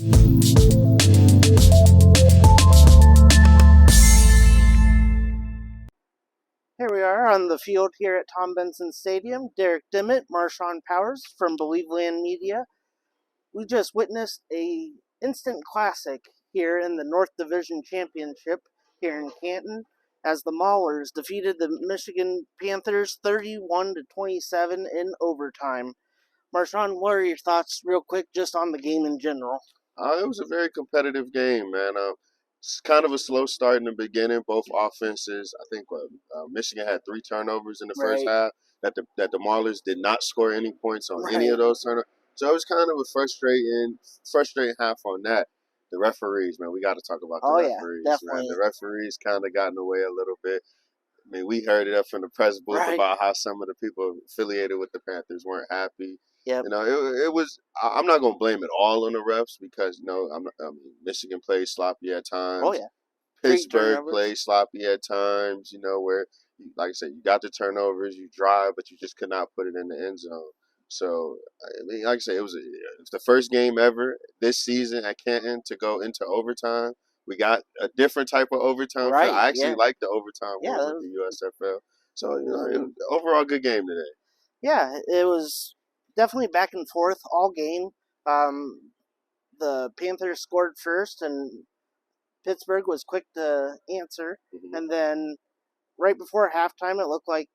Here we are on the field here at Tom Benson Stadium. Derek Dimit, Marshawn from Believe Land Media. We just witnessed a instant classic here in the North Division Championship here in Canton as the Maulers defeated the Michigan Panthers 31-27 in overtime. Marshawn, what are your thoughts real quick just on the game in general? It was a very competitive game, man. It's kind of a slow start in the beginning. Both offenses, I think Michigan had 3 turnovers in the first half. That the Maulers did not score any points on any of those turnovers. So it was kind of a frustrating half on that. The referees, man, we got to talk about the referees. Definitely. Man. The referees kind of got in the way a little bit. I mean, we heard it up from the press booth about how some of the people affiliated with the Panthers weren't happy. Yep. You know, it was. I'm not gonna blame it all on the refs because Michigan played sloppy at times. Oh yeah. Pittsburgh played sloppy at times. You know, where like I said, you got the turnovers, you drive, but you just could not put it in the end zone. So I mean, like I said, it was the first game ever this season at Canton to go into overtime. We got a different type of overtime. I actually like the overtime rule with the USFL. So you know, it was overall good game today. Yeah, it was definitely back and forth all game. The Panthers scored first, and Pittsburgh was quick to answer. Mm-hmm. And then right before halftime, it looked like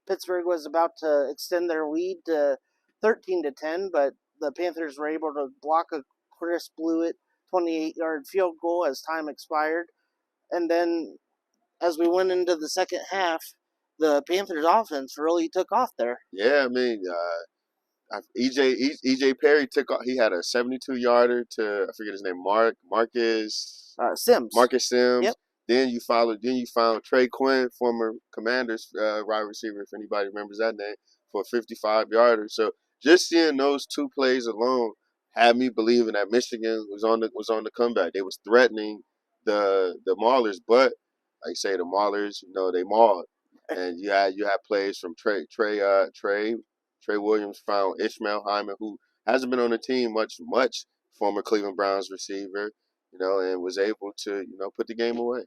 Pittsburgh was about to extend their lead to 13-10, but the Panthers were able to block a Chris Blewett 28-yard field goal as time expired. And then as we went into the second half, the Panthers offense really took off there. Yeah, I mean, EJ Perry took off. He had a 72-yarder to, I forget his name, Marcus Sims. Yep. Then you found Trey Quinn, former Commanders wide receiver, if anybody remembers that name, for a 55-yarder. So just seeing those 2 plays alone had me believing that Michigan was on the comeback. They was threatening the Maulers, but like I say, the Maulers, you know, they mauled. And you had plays from Trey Williams found Ishmael Hyman, who hasn't been on the team much, former Cleveland Browns receiver, you know, and was able to, you know, put the game away.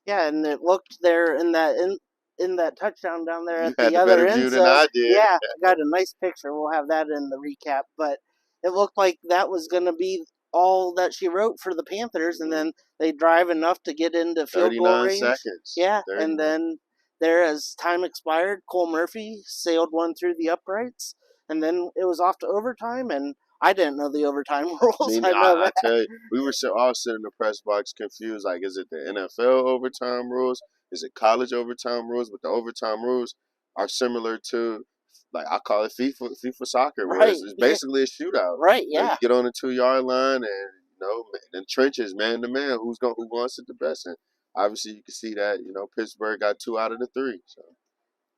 Yeah, and it looked there in that touchdown down there at the other end. View than I did. Yeah, got a nice picture. We'll have that in the recap. But it looked like that was going to be all that she wrote for the Panthers, and then they drive enough to get into field goal range. 39 seconds. Yeah, and then there, as time expired, Cole Murphy sailed one through the uprights, and then it was off to overtime, and I didn't know the overtime rules. I tell you, we were all sitting in the press box confused. Like, is it the NFL overtime rules? Is it college overtime rules? But the overtime rules are similar to, like, I call it FIFA soccer, where it's basically a shootout. Right, yeah. You know, you get on the 2-yard line and, you know, in trenches, man to man, who wants it the best. And obviously you can see that, you know, Pittsburgh got 2 out of the 3. So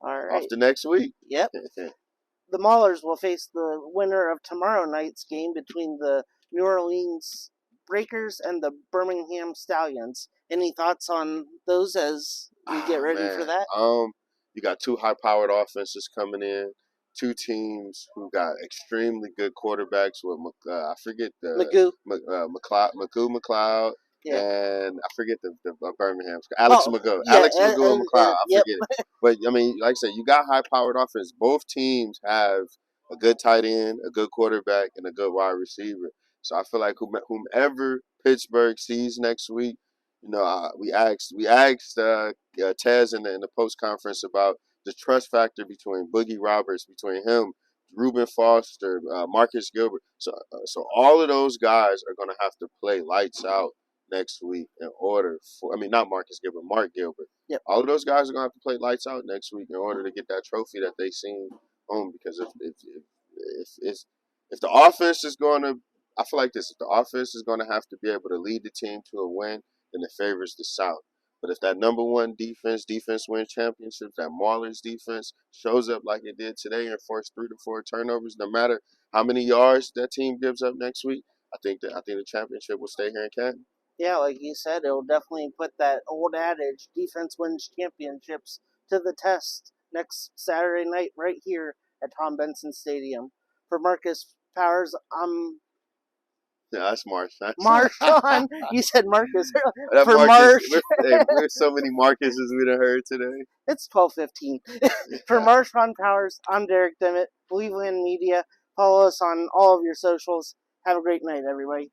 all right. Off to next week. Yep. The Maulers will face the winner of tomorrow night's game between the New Orleans Breakers and the Birmingham Stallions. Any thoughts on those as we get ready for that? You got 2 high-powered offenses coming in, 2 teams who got extremely good quarterbacks with I forget the McLeod. Yeah. And I forget the Birmingham's Alex McGough. Alex McGough and McLeod. I forget it. But, I mean, like I said, you got high-powered offense. Both teams have a good tight end, a good quarterback, and a good wide receiver. So I feel like whomever Pittsburgh sees next week, you know, we asked Tez in the post-conference about the trust factor between Boogie Roberts, between him, Reuben Foster, Marcus Gilbert. So all of those guys are going to have to play lights out next week in order for, I mean, not Marcus Gilbert, Mark Gilbert. Yep. All of those guys are going to have to play lights out next week in order to get that trophy that they seen home. Because if the offense is going to, I feel like this, if the offense is going to have to be able to lead the team to a win, then it favors the South. But if that number 1 defense wins championships, that Maulers defense shows up like it did today and forced 3 to 4 turnovers, no matter how many yards that team gives up next week, I think the championship will stay here in Canton. Yeah, like you said, it'll definitely put that old adage, defense wins championships, to the test next Saturday night right here at Tom Benson Stadium. For Marcus Powers, I'm That's Marsh. Marshawn. You said Marcus. That For Marcus, Marsh. there's so many Marcuses we done heard today. It's 12:15. For Marshawn Powers, I'm Derek Dimit, Cleveland Media. Follow us on all of your socials. Have a great night, everybody.